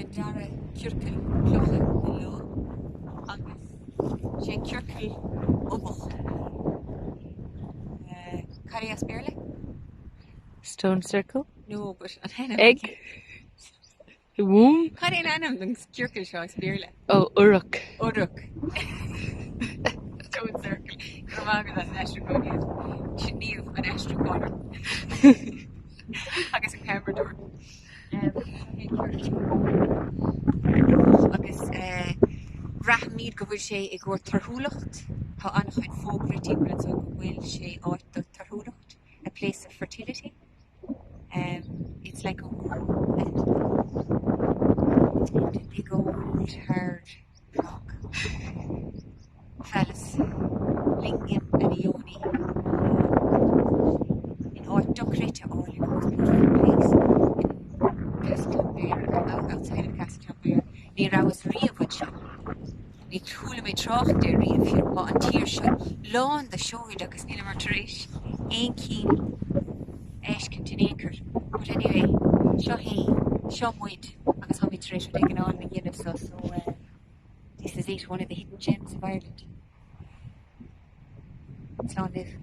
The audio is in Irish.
dara circle clocha lo agus sé circle oboch Carrie Asperle? Stone circle? No, but Egg? The womb? Carrie Lanham than circle show Asperle. Oh, Uruk. Uruk. Stone circle. Ramaga an astrocon. Shneev an astrocon. Agus an Cambrador. Agus Rahmid go bhfuil sé ag gcóir tarthúlacht Tá annach chuid fógratí bhfuil so go bhfuil sé áit do tarthúlacht, a place of fertility. It's like a womb and a big old hard rock. Phallus, lingam and yoni. In áit docreta all in most beautiful place in Castlebear, outside of Castlebear. Near I was riamh seo. Ní trúla mé trocht de riamh here ba an tír seo. Lán the shoid agus níl mar taréis. Ein cín eiscin tin éair. But anyway, seo hí, seo muid agus ha mé taréis ag an án na dhéanamh so this is it, one of the hidden gems of Ireland. Slán live.